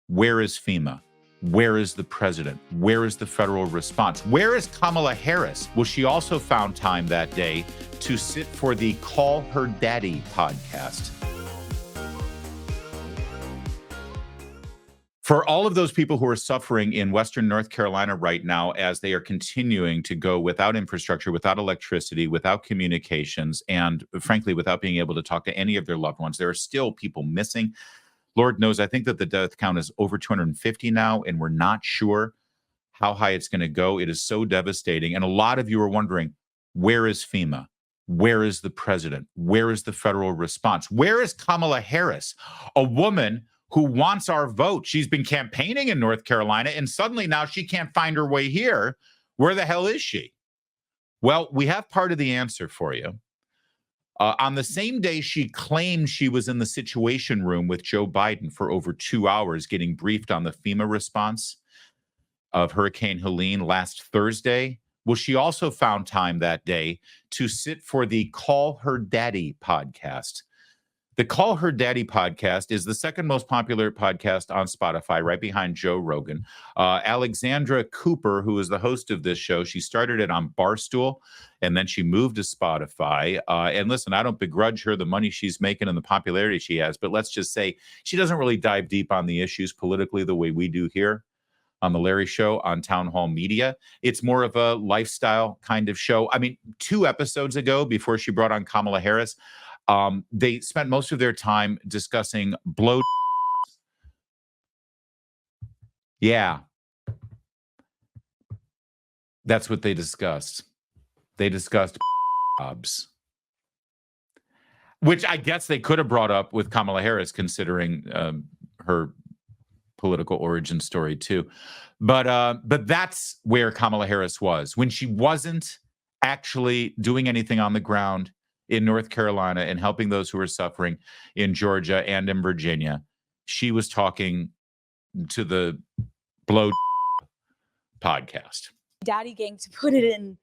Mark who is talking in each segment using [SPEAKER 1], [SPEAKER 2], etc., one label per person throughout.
[SPEAKER 1] Where is FEMA? Where is the president? Where is the federal response? Where is Kamala Harris? Well, she also found time that day to sit for the Call Her Daddy podcast. For all of those people who are suffering in Western North Carolina right now, as they are continuing to go without infrastructure, without electricity, without communications, and frankly, without being able to talk to any of their loved ones, there are still people missing. Lord knows, I think that the death count is over 250 now, and we're not sure how high it's going to go. It is so devastating. And a lot of you are wondering, where is FEMA? Where is the president? Where is the federal response? Where is Kamala Harris, a woman who wants our vote? She's been campaigning in North Carolina, and suddenly now she can't find her way here. Where the hell is she? Well, we have part of the answer for you. On the same day she claimed she was in the Situation Room with Joe Biden for over 2 hours getting briefed on the FEMA response of Hurricane Helene last Thursday, well, she also found time that day to sit for the Call Her Daddy podcast. The Call Her Daddy podcast is the second most popular podcast on Spotify, right behind Joe Rogan. Alexandra Cooper, who is the host of this show, she started it on Barstool, and then she moved to Spotify. And listen, I don't begrudge her the money she's making and the popularity she has, but let's just say she doesn't really dive deep on the issues politically the way we do here on The Larry Show on Town Hall Media. It's more of a lifestyle kind of show. I mean, 2 episodes ago, before she brought on Kamala Harris, they spent most of their time discussing blow. Yeah. That's what they discussed. They discussed jobs, which I guess they could have brought up with Kamala Harris, considering her political origin story too. But that's where Kamala Harris was when she wasn't actually doing anything on the ground in North Carolina and helping those who are suffering in Georgia and in Virginia. She was talking to the Blow podcast.
[SPEAKER 2] Daddy gang, to put it in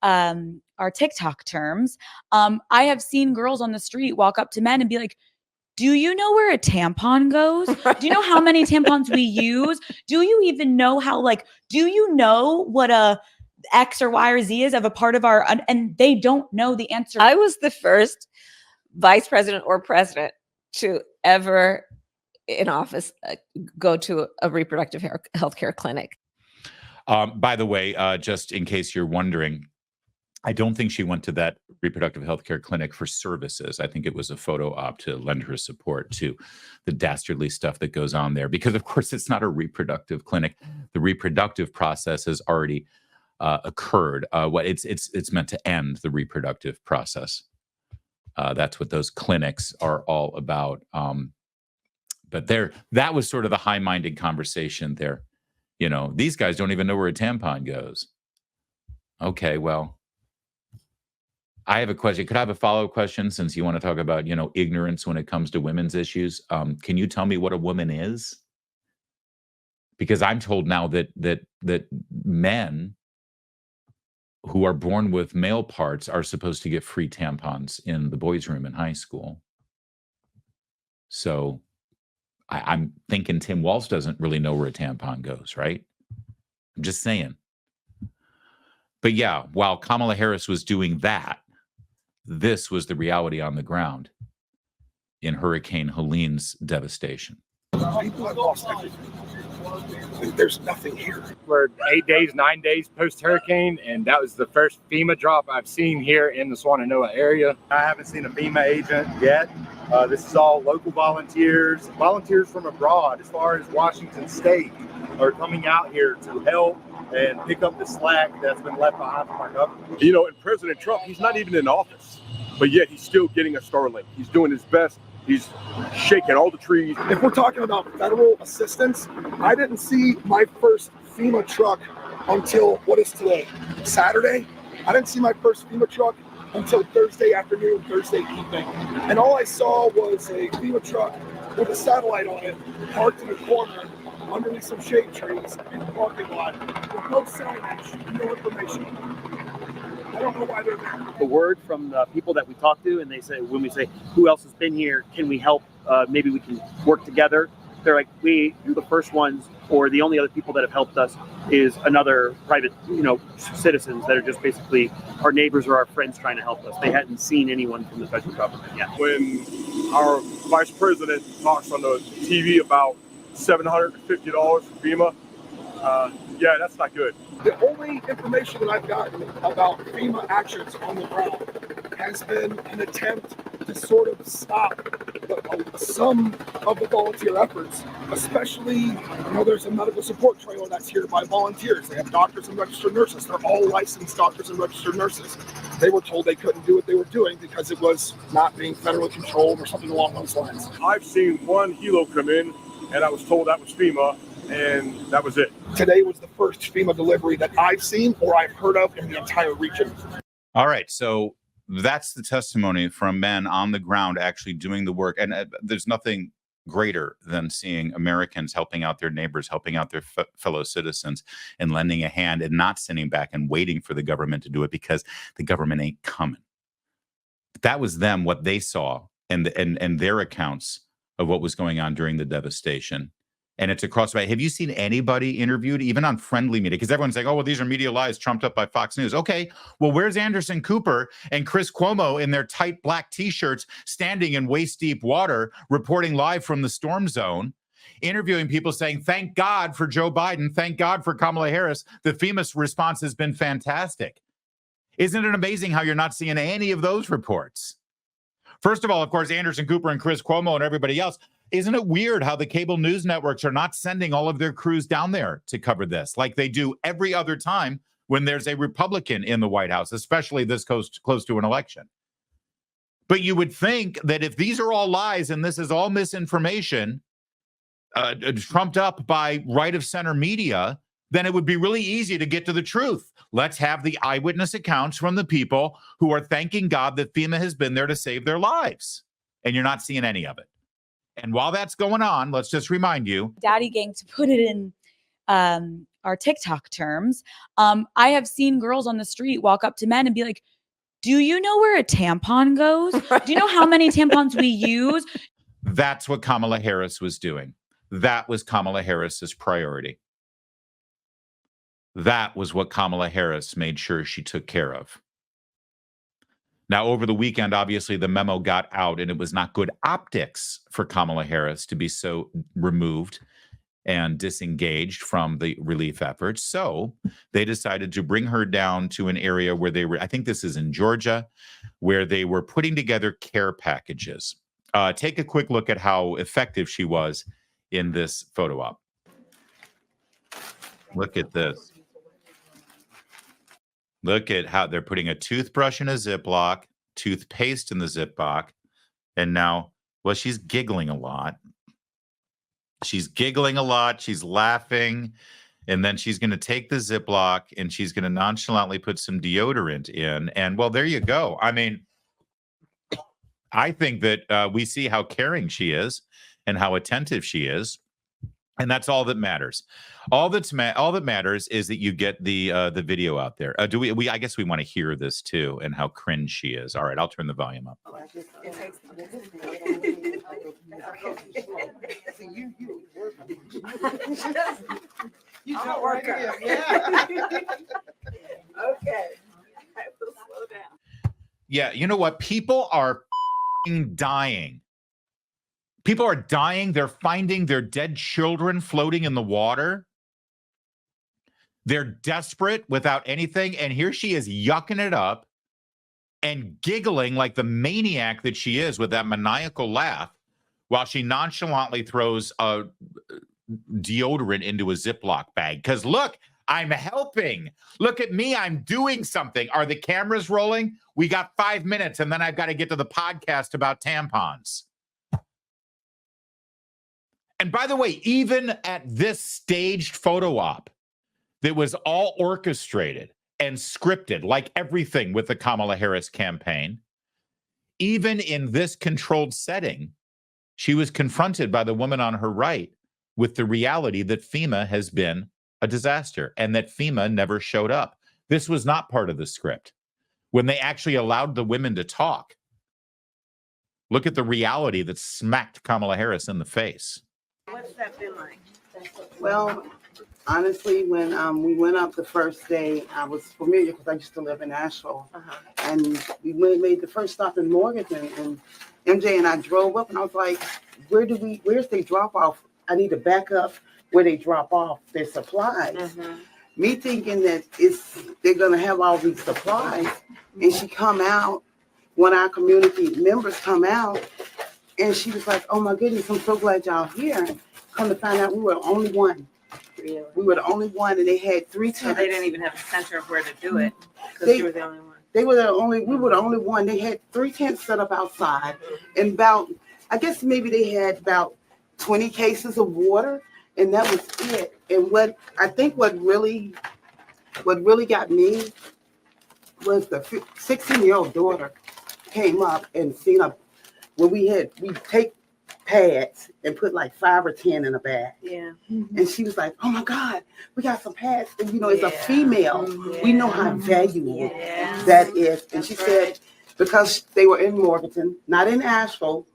[SPEAKER 2] our TikTok terms. I have seen girls on the street walk up to men and be like, do you know where a tampon goes? Do you know how many tampons we use? Do you even know how, do you know what a X or Y or Z is of a part of our, and they don't know the answer.
[SPEAKER 3] I was the first vice president or president to ever in office go to a reproductive health care clinic.
[SPEAKER 1] By the way, just in case you're wondering, I don't think she went to that reproductive health care clinic for services. I think it was a photo op to lend her support to the dastardly stuff that goes on there, because of course it's not a reproductive clinic. The reproductive process has already occurred. It's meant to end the reproductive process. That's what those clinics are all about. But that was sort of the high-minded conversation there. You know, these guys don't even know where a tampon goes. Okay, well, I have a question. Could I have a follow-up question, since you want to talk about, ignorance when it comes to women's issues? Can you tell me what a woman is? Because I'm told now that men who are born with male parts are supposed to get free tampons in the boys' room in high school. So I'm thinking Tim Walz doesn't really know where a tampon goes, right? I'm just saying. But yeah, while Kamala Harris was doing that, this was the reality on the ground in Hurricane Helene's devastation.
[SPEAKER 4] People have lost everything. There's nothing here.
[SPEAKER 5] We're 9 days post-hurricane, and that was the first FEMA drop I've seen here in the Swannanoa area. I haven't seen a FEMA agent yet. This is all local volunteers from abroad, as far as Washington State, are coming out here to help and pick up the slack that's been left behind from our government.
[SPEAKER 6] You know, and President Trump, he's not even in office, but yet he's still getting a Starlink. He's doing his best. He's shaking all the trees.
[SPEAKER 4] If we're talking about federal assistance, I didn't see my first FEMA truck until, what is today, Saturday? I didn't see my first FEMA truck until Thursday afternoon, Thursday evening. And all I saw was a FEMA truck with a satellite on it, parked in a corner underneath some shade trees in the parking lot with no signage, no information. I don't know why they're there.
[SPEAKER 7] The word from the people that we talk to, and they say, when we say, who else has been here? Can we help? Maybe we can work together. they're like, you're the first ones, or the only other people that have helped us is another private, citizens that are just basically our neighbors or our friends trying to help us. They hadn't seen anyone from the federal government yet.
[SPEAKER 6] When our vice president talks on the TV about $750 for FEMA, yeah, that's not good.
[SPEAKER 4] The only information that I've gotten about FEMA actions on the ground has been an attempt to sort of stop some of the volunteer efforts, especially, there's a medical support trailer that's here by volunteers. They have doctors and registered nurses. They're all licensed doctors and registered nurses. They were told they couldn't do what they were doing because it was not being federally controlled or something along those lines.
[SPEAKER 6] I've seen one helo come in, and I was told that was FEMA, and that was it.
[SPEAKER 4] Today was the first FEMA delivery that I've seen or I've heard of in the entire region.
[SPEAKER 1] All right. So that's the testimony from men on the ground actually doing the work. And there's nothing greater than seeing Americans helping out their neighbors, helping out their fellow citizens, and lending a hand and not sitting back and waiting for the government to do it because the government ain't coming. That was them, what they saw, and their accounts of what was going on during the devastation. And it's across the way. Have you seen anybody interviewed, even on friendly media? Because everyone's like, oh, well, these are media lies trumped up by Fox News. Okay, well, where's Anderson Cooper and Chris Cuomo in their tight black T-shirts standing in waist-deep water, reporting live from the storm zone, interviewing people saying, thank God for Joe Biden, thank God for Kamala Harris. The FEMA response has been fantastic. Isn't it amazing how you're not seeing any of those reports? First of all, of course, Anderson Cooper and Chris Cuomo and everybody else. Isn't it weird how the cable news networks are not sending all of their crews down there to cover this like they do every other time when there's a Republican in the White House, especially this close to an election? But you would think that if these are all lies and this is all misinformation trumped up by right of center media, then it would be really easy to get to the truth. Let's have the eyewitness accounts from the people who are thanking God that FEMA has been there to save their lives. And you're not seeing any of it. And while that's going on, let's just remind you.
[SPEAKER 2] Daddy gang, to put it in our TikTok terms, I have seen girls on the street walk up to men and be like, do you know where a tampon goes? Do you know how many tampons we use?
[SPEAKER 1] That's what Kamala Harris was doing. That was Kamala Harris's priority. That was what Kamala Harris made sure she took care of. Now, over the weekend, obviously, the memo got out, and it was not good optics for Kamala Harris to be so removed and disengaged from the relief efforts. So they decided to bring her down to an area where they were, I think this is in Georgia, where they were putting together care packages. Take a quick look at how effective she was in this photo op. Look at this. Look at how they're putting a toothbrush in a Ziploc, toothpaste in the Ziploc, and now, well, she's giggling a lot. She's giggling a lot. She's laughing, and then she's going to take the Ziploc and she's going to nonchalantly put some deodorant in. And well, there you go. I mean, I think that we see how caring she is and how attentive she is. And that's all that matters. All that matters is that you get the video out there. Do we? I guess we want to hear this too, and how cringe she is. All right, I'll turn the volume up.
[SPEAKER 8] You don't work here. Yeah. Okay. Slow down.
[SPEAKER 1] Yeah, you know what? People are dying. People are dying. They're finding their dead children floating in the water. They're desperate without anything. And here she is yucking it up and giggling like the maniac that she is with that maniacal laugh while she nonchalantly throws a deodorant into a Ziploc bag. Because look, I'm helping. Look at me. I'm doing something. Are the cameras rolling? We got 5 minutes and then I've got to get to the podcast about tampons. And by the way, even at this staged photo op that was all orchestrated and scripted, like everything with the Kamala Harris campaign, even in this controlled setting, she was confronted by the woman on her right with the reality that FEMA has been a disaster and that FEMA never showed up. This was not part of the script. When they actually allowed the women to talk, look at the reality that smacked Kamala Harris in the face.
[SPEAKER 8] What's that been like?
[SPEAKER 9] Well, honestly, when we went up the first day, I was familiar because I used to live in Asheville. And we made the first stop in Morganton, and MJ and I drove up, and I was like, where's they drop off? I need to back up where they drop off their supplies. Me thinking that they're gonna have all these supplies, and she come out, one of our community members come out, and she was like, oh my goodness, I'm so glad y'all here. Come to find out we were the only one.
[SPEAKER 8] Really?
[SPEAKER 9] We were the only one, and they had 3 tents.
[SPEAKER 8] So they didn't even have a center of where to do it because you were the only one.
[SPEAKER 9] We were the only one. They had 3 tents set up outside, and I guess maybe they had about 20 cases of water, and that was it. And what really got me was the 16-year-old daughter came up and seen we take pads and put like 5 or 10 in a bag.
[SPEAKER 8] Yeah.
[SPEAKER 9] And she was like, oh my God, we got some pads. And as a female, we know how valuable that is. And she said, because they were in Morganton, not in Asheville,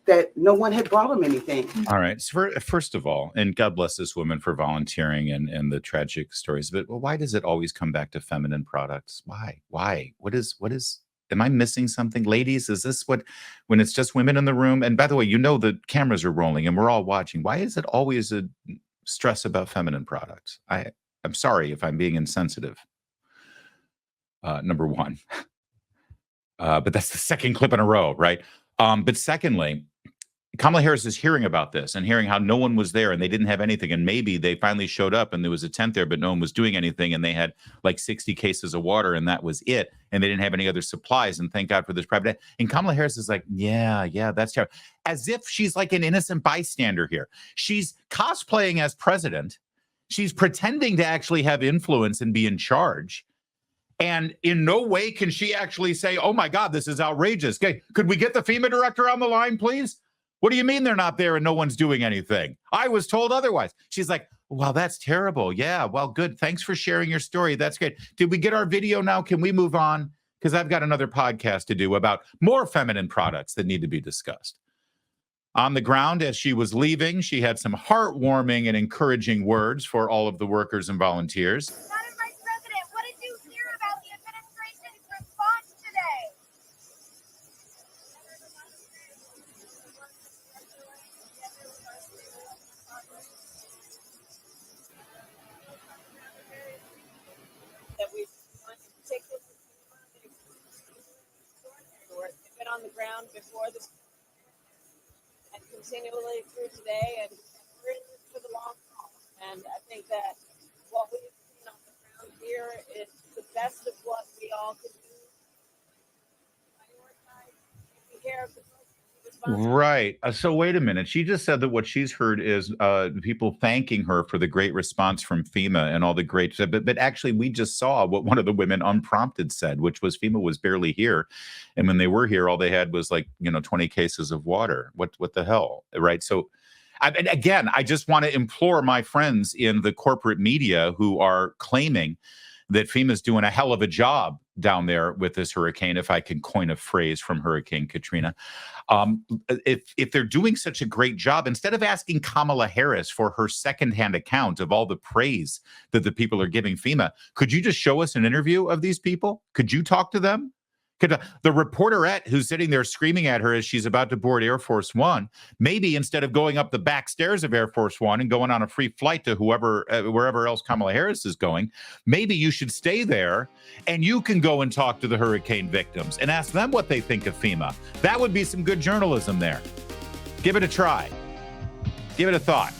[SPEAKER 9] that no one had brought them anything.
[SPEAKER 1] All right. So first of all, and God bless this woman for volunteering and the tragic stories, but why does it always come back to feminine products? Why? What is, am I missing something? Ladies, is this when it's just women in the room? And by the way, the cameras are rolling and we're all watching. Why is it always a stress about feminine products? I'm sorry if I'm being insensitive. Number one. But that's the second clip in a row, right? But secondly, Kamala Harris is hearing about this and hearing how no one was there and they didn't have anything. And maybe they finally showed up and there was a tent there, but no one was doing anything. And they had like 60 cases of water and that was it. And they didn't have any other supplies. And thank God for this private. And Kamala Harris is like, yeah, that's terrible. As if she's like an innocent bystander here. She's cosplaying as president. She's pretending to actually have influence and be in charge. And in no way can she actually say, oh my God, this is outrageous. Okay, could we get the FEMA director on the line, please? What do you mean they're not there and no one's doing anything? I was told otherwise. She's like, well, that's terrible. Yeah, well, good. Thanks for sharing your story. That's great. Did we get our video now? Can we move on? Because I've got another podcast to do about more feminine products that need to be discussed. On the ground, as she was leaving, she had some heartwarming and encouraging words for all of the workers and volunteers.
[SPEAKER 10] Madam Vice President, what did you hear about the administration's response today?
[SPEAKER 8] That we want to take this they've been on the ground before this and continually through today, and we're in this for the long haul. And I think that what we've seen on the ground here is the best of what we all can do. Prioritize taking care of the
[SPEAKER 1] Right. So wait a minute. She just said that what she's heard is people thanking her for the great response from FEMA and all the great, but actually we just saw what one of the women unprompted said, which was FEMA was barely here. And when they were here, all they had was 20 cases of water. What the hell? Right. So and again, I just want to implore my friends in the corporate media who are claiming that FEMA's doing a hell of a job down there with this hurricane, if I can coin a phrase from Hurricane Katrina. If they're doing such a great job, instead of asking Kamala Harris for her secondhand account of all the praise that the people are giving FEMA, could you just show us an interview of these people? Could you talk to them? Could the reporterette who's sitting there screaming at her as she's about to board Air Force One, maybe instead of going up the back stairs of Air Force One and going on a free flight to wherever else Kamala Harris is going, maybe you should stay there and you can go and talk to the hurricane victims and ask them what they think of FEMA. That would be some good journalism there. Give it a try. Give it a thought.